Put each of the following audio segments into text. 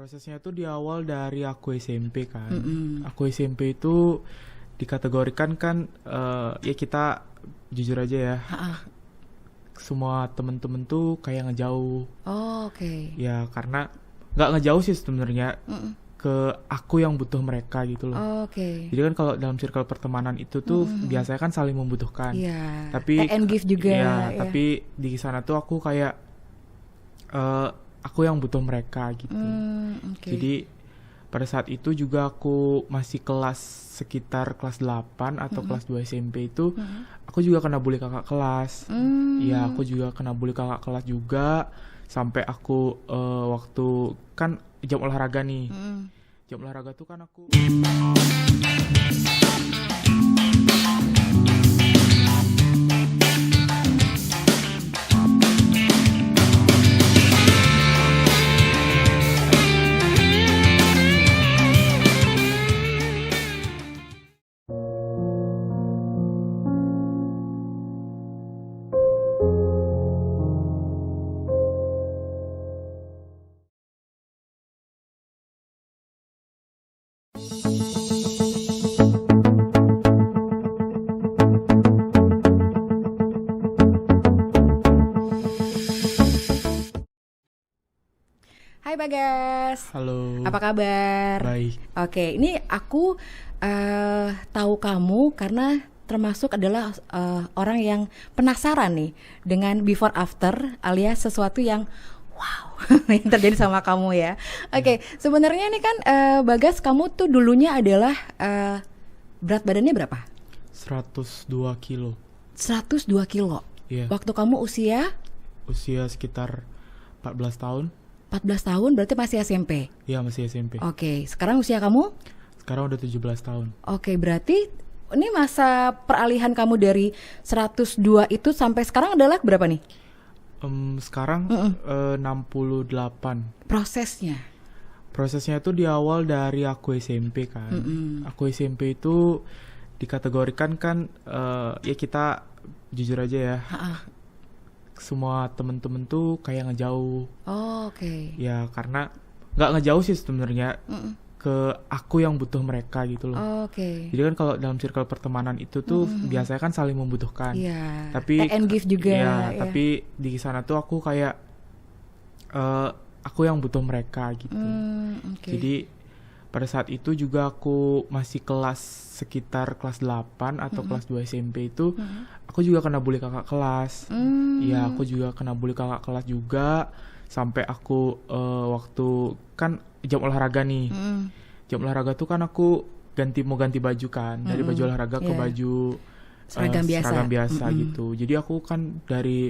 Prosesnya tuh di awal dari aku SMP kan. Mm-mm. Aku SMP itu dikategorikan kan ya kita jujur aja ya, Ha-ah. semua temen-temen tuh kayak ngejauh. Oh, oke. Ya karena nggak ngejauh sih sebenarnya, Mm-mm. ke aku yang butuh mereka gitu loh. Oh, oke. Jadi kan kalau dalam circle pertemanan itu tuh Mm-mm. biasanya kan saling membutuhkan. Iya. Tapi Take and give juga. ya, Ya. tapi di sana tuh aku kayak aku yang butuh mereka gitu. Oke. Jadi pada saat itu juga aku masih sekitar kelas 8 atau kelas 2 SMP itu, aku juga kena bully kakak kelas. Ya, aku juga kena bully kakak kelas juga, sampai aku waktu kan jam olahraga nih. Jam olahraga tuh kan aku Hai Bagas. halo. Apa kabar? Baik. Oke, ini aku tahu kamu karena termasuk adalah orang yang penasaran nih dengan before after alias sesuatu yang wow yang terjadi sama kamu ya. Oke, sebenarnya ini kan Bagas, kamu tuh dulunya adalah berat badannya berapa? 102 kilo. 102 kilo. Iya. Waktu kamu usia Usia sekitar 14 tahun. 14 tahun berarti masih SMP. Iya, masih SMP. Oke, sekarang usia kamu? Sekarang udah 17 tahun. Oke, berarti ini masa peralihan kamu dari 102 itu sampai sekarang adalah berapa nih Sekarang 68. prosesnya? Prosesnya tuh di awal dari aku SMP kan. Aku SMP itu dikategorikan kan ya kita jujur aja ya, Ha-ah. semua temen-temen tuh kayak ngejauh. Oh, oke. Ya karena nggak ngejauh sih sebenarnya, ke aku yang butuh mereka gitu loh. Oh, oke. Jadi kan kalau dalam circle pertemanan itu tuh biasanya kan saling membutuhkan. Iya. Tapi Take and give juga. ya, Ya. tapi di sana tuh aku kayak aku yang butuh mereka gitu. Oke. Jadi pada saat itu juga aku masih sekitar kelas 8 atau kelas 2 SMP itu, aku juga kena bully kakak kelas. Ya, aku juga kena bully kakak kelas juga, sampai aku waktu kan jam olahraga nih. Jam olahraga tuh kan aku mau ganti baju kan, dari baju olahraga ke Iya. baju Seragam biasa. gitu. Jadi aku kan dari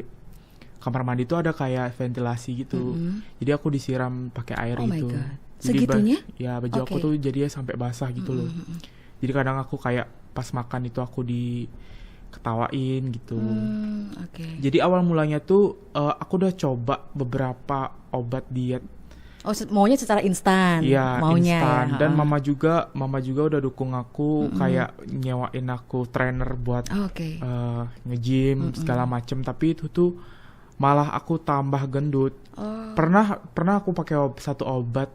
kamar mandi tuh ada kayak ventilasi gitu. Jadi aku disiram pakai air Oh my gitu. God. Jadi Segitunya? ya baju aku Oke. tuh jadinya sampai basah gitu loh. Jadi kadang aku kayak pas makan itu aku diketawain gitu. Oke. Jadi awal mulanya tuh aku udah coba beberapa obat diet. Oh, maunya secara instan. Iya, maunya instan. ya. Dan Ha-ha. mama juga udah dukung aku, kayak nyewain aku trainer buat Oh, oke. nge-gym segala macem. Tapi itu tuh malah aku tambah gendut. Pernah aku pakai satu obat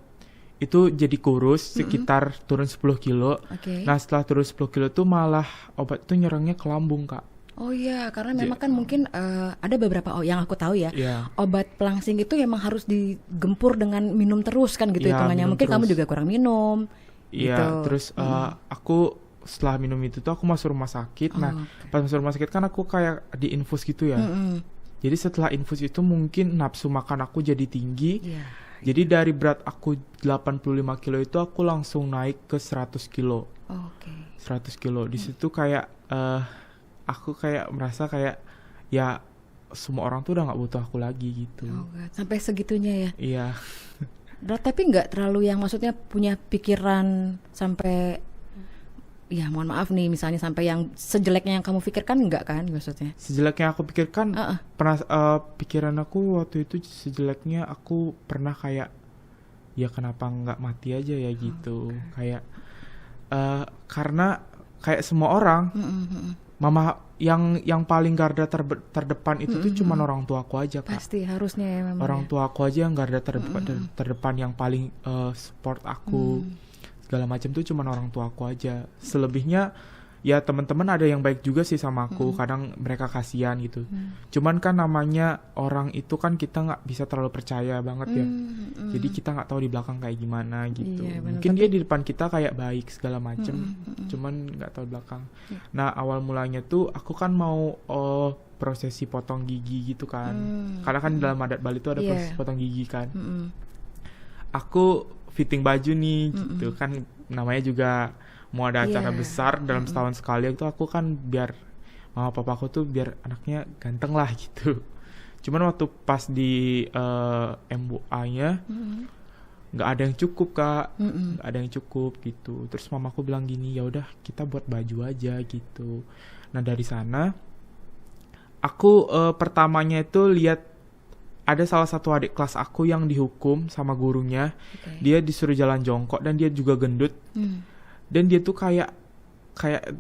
itu jadi kurus, sekitar turun 10 kilo. Oke. Nah, setelah turun 10 kilo tuh malah obat itu nyerangnya ke lambung, Kak. Oh iya, karena memang kan mungkin ada beberapa yang aku tahu ya, Iya. obat pelangsing itu memang harus digempur dengan minum terus kan gitu Iya, hitungannya. minum Mungkin kamu terus. juga kurang minum. Iya, gitu. terus aku setelah minum itu tuh aku masuk rumah sakit. Nah, pas masuk rumah sakit kan aku kayak diinfus gitu ya. Jadi setelah infus itu mungkin nafsu makan aku jadi tinggi. Iya. Jadi dari berat aku 85 kilo itu aku langsung naik ke 100 kilo. Oke. 100 kilo. Di situ kayak aku kayak merasa kayak ya semua orang tuh udah nggak butuh aku lagi gitu. Oh, God. Sampai segitunya ya. Iya. Tapi nggak terlalu yang maksudnya punya pikiran sampai ya mohon maaf nih misalnya sampai yang sejeleknya yang kamu pikirkan enggak kan maksudnya? Sejeleknya aku pikirkan, pikiran aku waktu itu sejeleknya aku pernah kayak ya kenapa nggak mati aja ya gitu. Kayak karena kayak semua orang mama yang paling garda terdepan itu tuh cuman orang tua aku aja, Kak. Pasti harusnya ya memang. Orang tua aku aja yang garda terdepan yang paling support aku. Segala macam tuh cuman orang tua aku aja. Selebihnya ya teman-teman ada yang baik juga sih sama aku. Kadang mereka kasihan gitu. Cuman kan namanya orang itu kan kita nggak bisa terlalu percaya banget ya. Jadi kita nggak tahu di belakang kayak gimana gitu. Iya, bener, Mungkin dia di depan kita kayak baik segala macem, cuman nggak tahu di belakang. Nah awal mulanya tuh aku kan mau prosesi potong gigi gitu kan. Karena kan dalam adat Bali tuh ada prosesi potong gigi kan. Aku fitting baju nih gitu kan, namanya juga mau ada acara besar dalam setahun sekali itu, aku kan biar mama papa aku tuh biar anaknya ganteng lah gitu. Cuman waktu pas di MUA-nya nggak ada yang cukup, Kak, nggak ada yang cukup gitu. Terus mamaku bilang gini, ya udah kita buat baju aja gitu. Nah dari sana aku pertamanya itu lihat ada salah satu adik kelas aku yang dihukum sama gurunya. Dia disuruh jalan jongkok dan dia juga gendut. Dan dia tuh kayak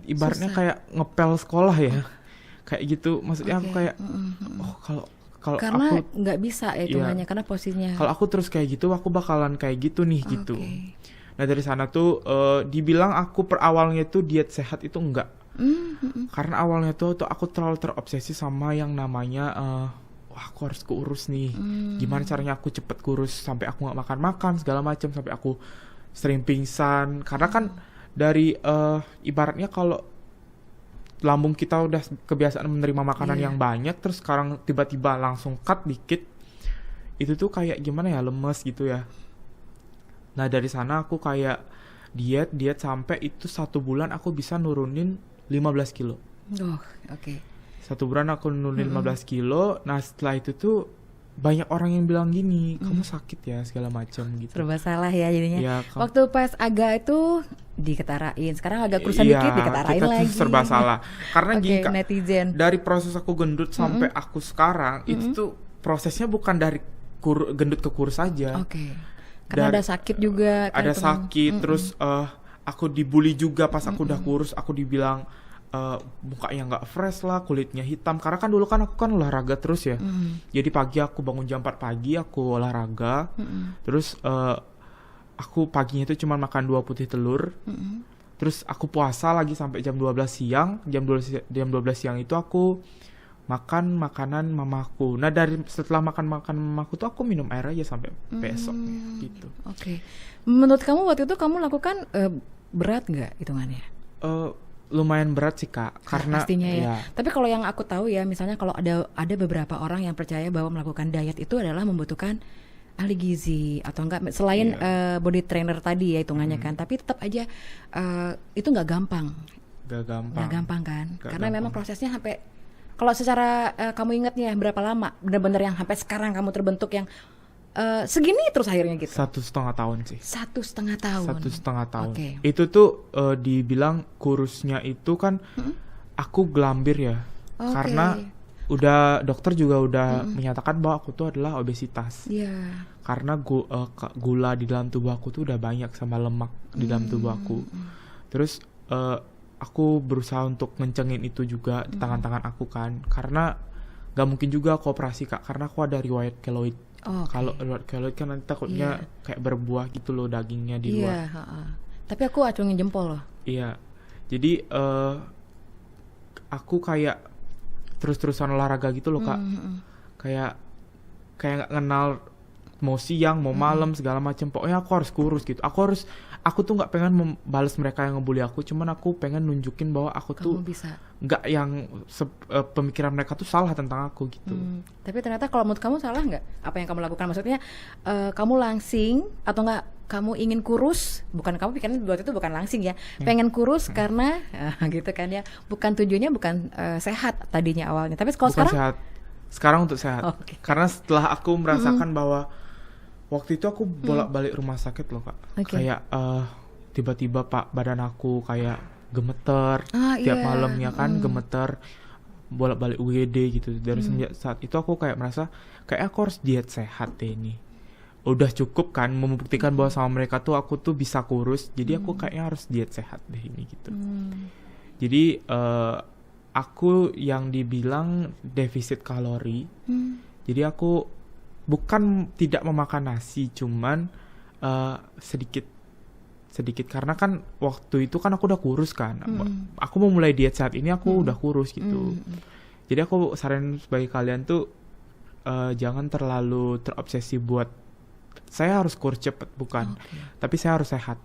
ibaratnya kayak ngepel sekolah ya. Kayak gitu. Maksudnya aku kayak oh kalau karena aku nggak bisa ya hitungannya, karena posisinya. Kalau aku terus kayak gitu, aku bakalan kayak gitu nih gitu. Nah dari sana tuh dibilang aku per awalnya tuh diet sehat itu enggak. Karena awalnya tuh aku terlalu terobsesi sama yang namanya wah aku harus kurus nih. Gimana caranya aku cepet kurus sampai aku nggak makan segala macam, sampai aku sering pingsan. Karena kan dari ibaratnya kalau lambung kita udah kebiasaan menerima makanan yang banyak, terus sekarang tiba-tiba langsung cut dikit, itu tuh kayak gimana ya, lemes gitu ya. Nah dari sana aku kayak diet sampai itu 1 bulan aku bisa nurunin 15 kilo. 1 bulan aku nurunin 15 kilo. Nah setelah itu tuh banyak orang yang bilang gini, kamu sakit ya segala macam gitu. Serba salah ya jadinya. Ya, waktu pas agak itu diketarain, sekarang agak kurusan dikit diketarain lagi. Serba salah. Karena gini Kak, netizen. Dari proses aku gendut sampai aku sekarang itu tuh prosesnya bukan dari gendut ke kurus aja. Karena ada sakit juga. Ada sakit, terus aku dibully juga pas aku udah kurus. Aku dibilang mukanya nggak fresh lah, kulitnya hitam. Karena kan dulu kan aku kan olahraga terus ya. Jadi pagi aku bangun jam 4 pagi aku olahraga. Terus aku paginya itu cuma makan 2 putih telur. Terus aku puasa lagi sampai jam 12 siang. Jam 12 siang itu aku makan makanan mamaku. Nah dari setelah makan mamaku tuh aku minum air aja sampai besok gitu. Menurut kamu waktu itu kamu lakukan berat nggak hitungannya? Lumayan berat sih Kak, karena pastinya ya. Tapi kalau yang aku tahu ya, misalnya kalau ada beberapa orang yang percaya bahwa melakukan diet itu adalah membutuhkan ahli gizi atau enggak, selain body trainer tadi ya hitungannya kan. Tapi tetap aja itu nggak gampang. Nggak gampang kan? Karena memang prosesnya sampai, kalau secara kamu ingatnya berapa lama benar-benar yang sampai sekarang kamu terbentuk yang segini terus akhirnya gitu? 1,5 tahun sih. 1,5 tahun. 1,5 tahun. Itu tuh dibilang kurusnya itu kan aku gelambir ya. Karena udah dokter juga udah menyatakan bahwa aku tuh adalah obesitas. Karena gula di dalam tubuh aku tuh udah banyak sama lemak di dalam tubuh aku. Terus aku berusaha untuk ngencengin itu juga di tangan-tangan aku kan. Karena gak mungkin juga aku operasi Kak, karena aku ada riwayat keloid. Kalau riwayat keloid kan nanti takutnya kayak berbuah gitu loh dagingnya di luar. Tapi aku acungin jempol loh. Jadi aku kayak terus-terusan olahraga gitu loh Kak. Kayak gak kenal mau siang mau malam segala macam. Pokoknya aku harus kurus gitu. Aku tuh nggak pengen membalas mereka yang ngebully aku, cuman aku pengen nunjukin bahwa aku tuh nggak yang pemikiran mereka tuh salah tentang aku gitu. Tapi ternyata kalau menurut kamu salah nggak apa yang kamu lakukan? Maksudnya kamu langsing atau nggak kamu ingin kurus? Bukan, kamu pikiran waktu itu bukan langsing ya, pengen kurus karena gitu kan ya. Bukan tujuannya bukan sehat tadinya awalnya. Tapi kalau sekarang sekarang untuk sehat. Karena setelah aku merasakan bahwa waktu itu aku bolak-balik rumah sakit loh Kak. Kayak tiba-tiba badan aku kayak gemeter tiap malamnya kan, gemeter, bolak-balik UGD gitu. Dari semenjak saat itu aku kayak merasa kayak aku harus diet sehat deh ini. Udah cukup kan membuktikan bahwa sama mereka tuh aku tuh bisa kurus. Jadi aku kayaknya harus diet sehat deh ini gitu. Jadi aku yang dibilang defisit kalori. Jadi aku bukan tidak memakan nasi, cuman sedikit karena kan waktu itu kan aku udah kurus kan. Aku mau mulai diet saat ini aku udah kurus gitu. Jadi aku saranin sebagai kalian tuh jangan terlalu terobsesi buat saya harus kurus cepet, bukan. Tapi saya harus sehat.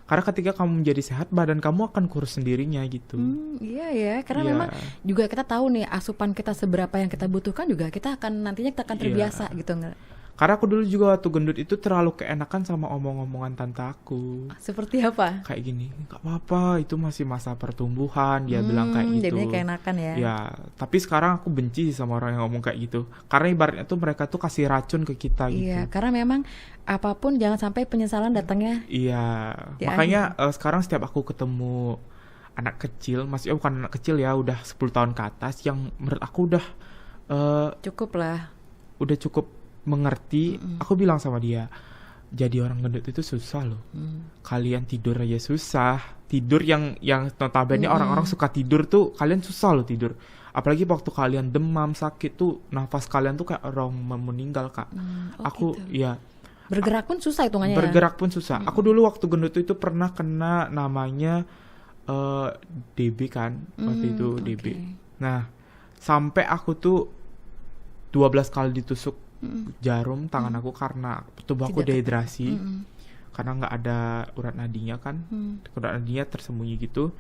Karena ketika kamu menjadi sehat, badan kamu akan kurus sendirinya gitu. Iya ya, karena memang juga kita tahu nih asupan kita seberapa yang kita butuhkan juga kita akan nantinya kita akan terbiasa gitu nggak? Karena aku dulu juga waktu gendut itu terlalu keenakan sama omong-omongan tante aku. Seperti apa? Kayak gini, nggak apa-apa, itu masih masa pertumbuhan, dia bilang kayak gitu. Jadinya keenakan ya. Ya, tapi sekarang aku benci sama orang yang ngomong kayak gitu. Karena ibaratnya tuh mereka tuh kasih racun ke kita gitu. Iya, karena memang apapun jangan sampai penyesalan datangnya. Iya, makanya sekarang setiap aku ketemu anak kecil, maksudnya bukan anak kecil ya, udah 10 tahun ke atas, yang menurut aku udah cukup lah. Udah cukup mengerti, aku bilang sama dia, jadi orang gendut itu susah loh. Kalian tidur aja susah. Tidur yang notabene orang-orang suka tidur tuh, kalian susah loh tidur. Apalagi waktu kalian demam, sakit tuh, nafas kalian tuh kayak orang meninggal, Kak. Aku gitu. Ya bergerak pun susah hitungannya. Bergerak pun susah. Aku dulu waktu gendut itu pernah kena namanya DB kan, waktu itu DB. Nah, sampai aku tuh 12 kali ditusuk jarum tangan aku karena tubuh aku dehidrasi. Karena nggak ada urat nadinya kan, urat nadinya tersembunyi gitu.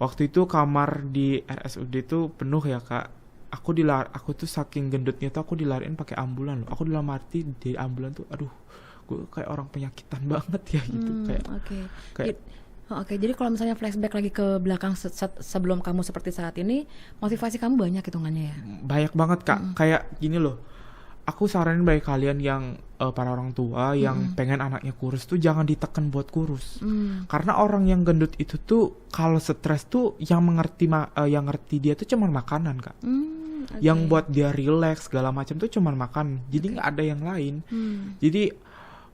Waktu itu kamar di RSUD itu penuh ya, Kak. Aku tuh saking gendutnya tuh aku dilariin pakai ambulan loh. Aku dalam arti di ambulan tuh, aduh, gue kayak orang penyakitan banget ya gitu. Oke, jadi kalau misalnya flashback lagi ke belakang sebelum kamu seperti saat ini, motivasi kamu banyak hitungannya ya? Banyak banget, Kak. Kayak gini loh, aku saranin bagi kalian yang para orang tua yang pengen anaknya kurus tuh jangan ditekan buat kurus. Karena orang yang gendut itu tuh kalau stres tuh yang ngerti dia tuh cuman makanan, Kak. Yang buat dia relax segala macam tuh cuman makan. Jadi nggak ada yang lain. Jadi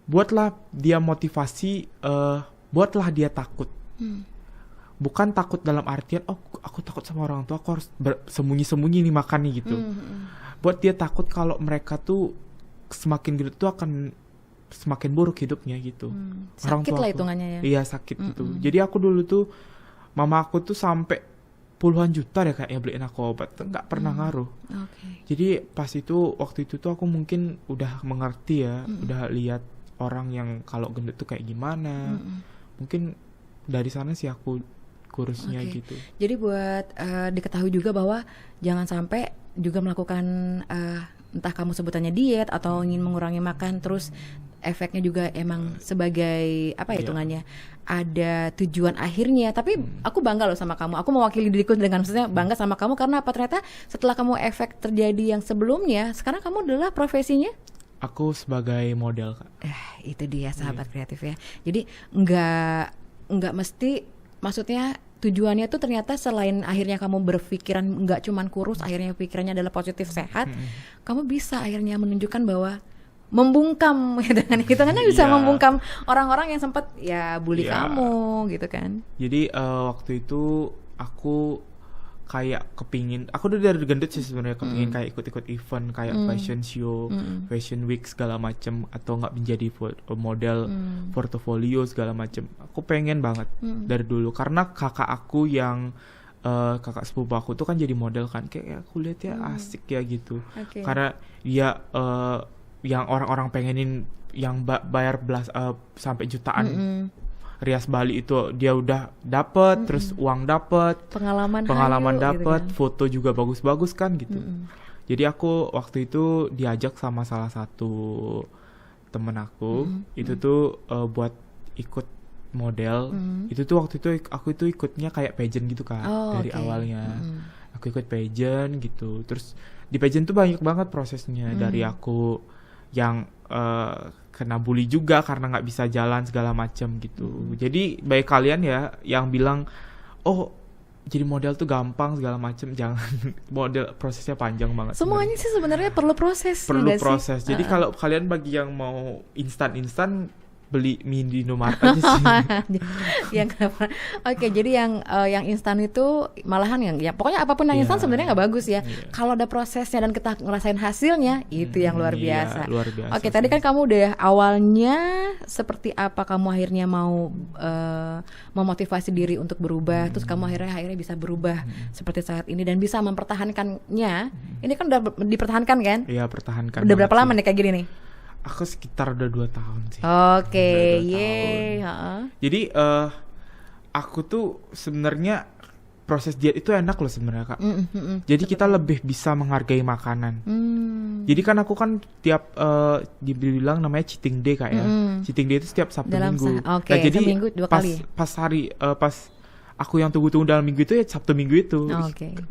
buatlah dia motivasi, buatlah dia takut. Bukan takut dalam artian aku takut sama orang tua, aku harus sembunyi-sembunyi nih makan nih gitu. Buat dia takut kalau mereka tuh semakin gendut tuh akan semakin buruk hidupnya gitu. Sakit lah hitungannya ya. Iya, sakit gitu. Jadi aku dulu tuh, mama aku tuh sampai puluhan juta deh kayaknya beliin aku obat, nggak pernah ngaruh. Jadi pas itu waktu itu tuh aku mungkin udah mengerti ya, udah lihat orang yang kalau gendut tuh kayak gimana. Mungkin dari sana sih aku kurusnya gitu. Jadi buat diketahui juga bahwa jangan sampai juga melakukan entah kamu sebutannya diet atau ingin mengurangi makan, terus efeknya juga emang sebagai apa hitungannya ada tujuan akhirnya. Tapi aku bangga loh sama kamu. Aku mewakili diriku dengan maksudnya bangga sama kamu karena apa, ternyata setelah kamu efek terjadi yang sebelumnya, sekarang kamu adalah profesinya? Aku sebagai model, Kak. Itu dia sahabat kreatif ya. Jadi nggak mesti, maksudnya tujuannya tuh ternyata selain akhirnya kamu berpikiran nggak cuman kurus, akhirnya pikirannya adalah positif sehat, kamu bisa akhirnya menunjukkan bahwa membungkam gitu kan, bisa membungkam orang-orang yang sempat ya bully kamu gitu kan. Jadi waktu itu aku kayak kepingin, aku udah dari gendut sih sebenarnya kepingin kayak ikut-ikut event kayak fashion show, fashion week segala macem, atau nggak menjadi model portofolio segala macem. Aku pengen banget dari dulu karena kakak aku yang kakak sepupu aku tuh kan jadi model kan, kayak aku lihat ya asik ya gitu. Karena dia yang orang-orang pengenin yang bayar sampai jutaan. Rias Bali itu dia udah dapet, terus uang dapet, pengalaman dapet, gitu kan. Foto juga bagus-bagus kan gitu. Jadi aku waktu itu diajak sama salah satu temen aku, itu tuh buat ikut model. Itu tuh waktu itu aku itu ikutnya kayak pageant gitu kan, dari awalnya. Aku ikut pageant gitu. Terus di pageant tuh banyak banget prosesnya, dari aku yang kena bully juga karena nggak bisa jalan segala macam gitu. Jadi bagi kalian ya yang bilang jadi model tuh gampang segala macam, jangan. Model prosesnya panjang banget. Semuanya sih sebenarnya perlu proses. Perlu proses. Jadi kalau kalian bagi yang mau instan beli mie di Indomaret aja sih. Yang Oke, jadi yang instan itu malahan yang ya pokoknya apapun yang instan sebenarnya nggak bagus ya. Kalau ada prosesnya dan kita ngerasain hasilnya itu yang luar biasa. Luar biasa. Oke, tadi kan kamu udah awalnya seperti apa kamu akhirnya mau memotivasi diri untuk berubah, terus kamu akhirnya bisa berubah seperti saat ini dan bisa mempertahankannya. Ini kan udah dipertahankan kan? Iya, pertahankan. Udah berapa lama nih kayak gini nih? Aku sekitar udah 2 tahun sih. Oke, Jadi aku tuh sebenarnya proses diet itu enak loh sebenarnya, Kak. Jadi kita lebih bisa menghargai makanan. Jadi kan aku kan tiap dibilang namanya cheating day, Kak ya. Cheating day itu setiap Sabtu Minggu. Nah, jadi seminggu 2 kali. Pas aku yang tunggu-tunggu dalam minggu itu ya Sabtu Minggu itu.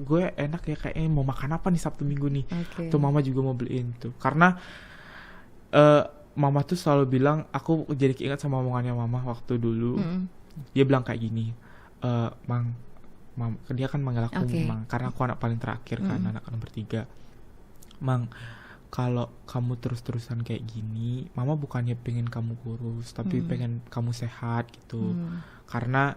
Gue enak ya kayaknya mau makan apa nih Sabtu Minggu nih. Tuh mama juga mau beliin tuh. Karena mama tuh selalu bilang, aku jadi keinget sama omongannya mama waktu dulu. Dia bilang kayak gini, Mang, dia kan manggil aku Mang, karena aku anak paling terakhir kan, anak nomor 3. Mang, kalau kamu terus-terusan kayak gini, mama bukannya pengen kamu kurus, tapi pengen kamu sehat gitu. Karena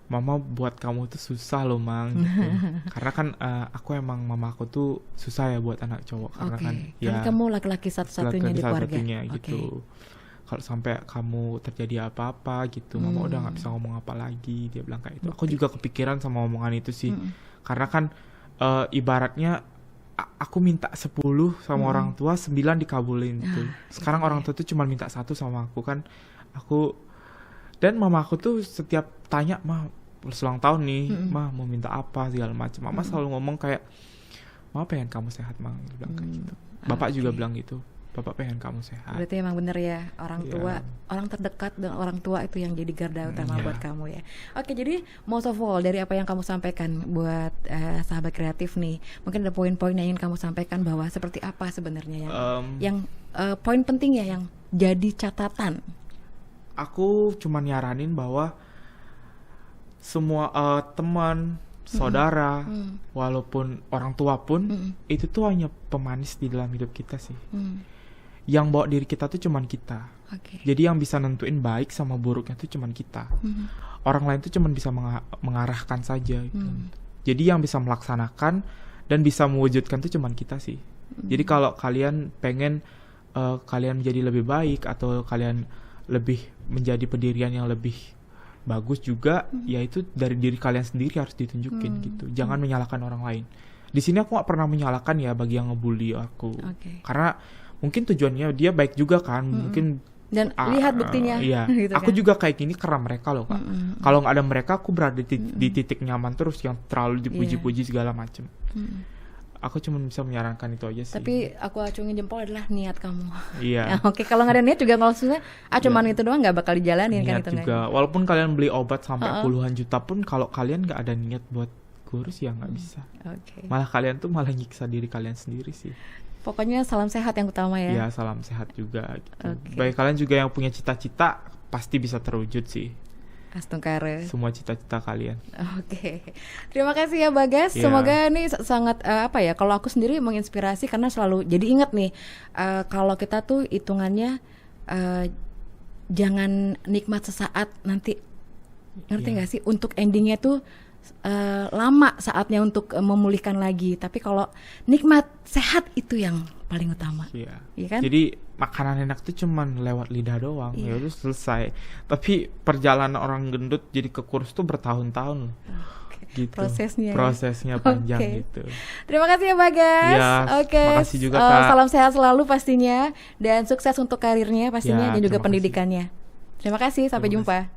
mama buat kamu tuh susah loh Mang gitu. Karena kan aku emang mama aku tuh susah ya buat anak cowok. Karena kan ya kamu laki-laki satu-satunya di keluarga gitu. Kalau sampai kamu terjadi apa-apa gitu, mama udah gak bisa ngomong apa lagi. Dia bilang kayak itu. Aku juga kepikiran sama omongan itu sih. Karena kan ibaratnya aku minta 10 sama orang tua, 9 dikabulin tuh. Sekarang orang tua tuh cuma minta 1 sama aku kan. Dan mama aku tuh setiap tanya, mah ulang tahun nih, mah mau minta apa segala macam. Mama selalu ngomong kayak, mama pengen kamu sehat Mang, dia bilang kayak gitu. Bapak juga bilang gitu, bapak pengen kamu sehat. Berarti emang bener ya, orang tua, orang terdekat dengan orang tua itu yang jadi garda utama buat kamu ya. Oke, jadi most of all dari apa yang kamu sampaikan buat sahabat kreatif nih, mungkin ada poin-poin yang ingin kamu sampaikan bahwa seperti apa sebenarnya yang poin penting ya yang jadi catatan. Aku cuma nyaranin bahwa semua teman, saudara, walaupun orang tua pun, itu tuh hanya pemanis di dalam hidup kita sih. Yang bawa diri kita tuh cuman kita. Jadi yang bisa nentuin baik sama buruknya tuh cuman kita. Orang lain tuh cuman bisa mengarahkan saja gitu. Jadi yang bisa melaksanakan dan bisa mewujudkan tuh cuman kita sih. Jadi kalau kalian pengen kalian menjadi lebih baik atau kalian lebih menjadi pendirian yang lebih bagus juga, yaitu dari diri kalian sendiri harus ditunjukin gitu. Jangan menyalahkan orang lain. Di sini aku gak pernah menyalahkan ya bagi yang ngebully aku. Karena mungkin tujuannya dia baik juga kan. Mungkin dan lihat buktinya. Iya. Gitu aku kan? juga kayak gini karena mereka loh Kak. Kalau gak ada mereka aku berada di titik nyaman terus yang terlalu dipuji-puji segala macem. Aku cuma bisa menyarankan itu aja sih. Tapi aku acungin jempol adalah niat kamu. Iya. Oke, kalau nggak ada niat juga maksudnya cuman itu doang nggak bakal dijalanin niat kan itu juga. Walaupun kalian beli obat sampai puluhan juta pun, kalau kalian nggak ada niat buat kurus ya nggak bisa. Malah kalian tuh malah nyiksa diri kalian sendiri sih. Pokoknya salam sehat yang utama ya. Iya, salam sehat juga gitu. Baik, kalian juga yang punya cita-cita pasti bisa terwujud sih. Astungkare. Semua cita-cita kalian. Terima kasih ya Bagas. Semoga ini sangat kalau aku sendiri menginspirasi karena selalu jadi ingat nih kalau kita tuh hitungannya jangan nikmat sesaat, nanti ngerti nggak sih, untuk endingnya tuh lama saatnya untuk memulihkan lagi. Tapi kalau nikmat sehat itu yang paling utama. Iya kan? Jadi makanan enak tuh cuman lewat lidah doang, ya udah selesai. Tapi perjalanan orang gendut jadi ke kurus tuh bertahun-tahun. Gitu. Prosesnya panjang gitu. Terima kasih ya Bagas. Terima kasih juga Kak. Salam sehat selalu pastinya dan sukses untuk karirnya pastinya dan juga pendidikannya. Terima kasih, sampai jumpa.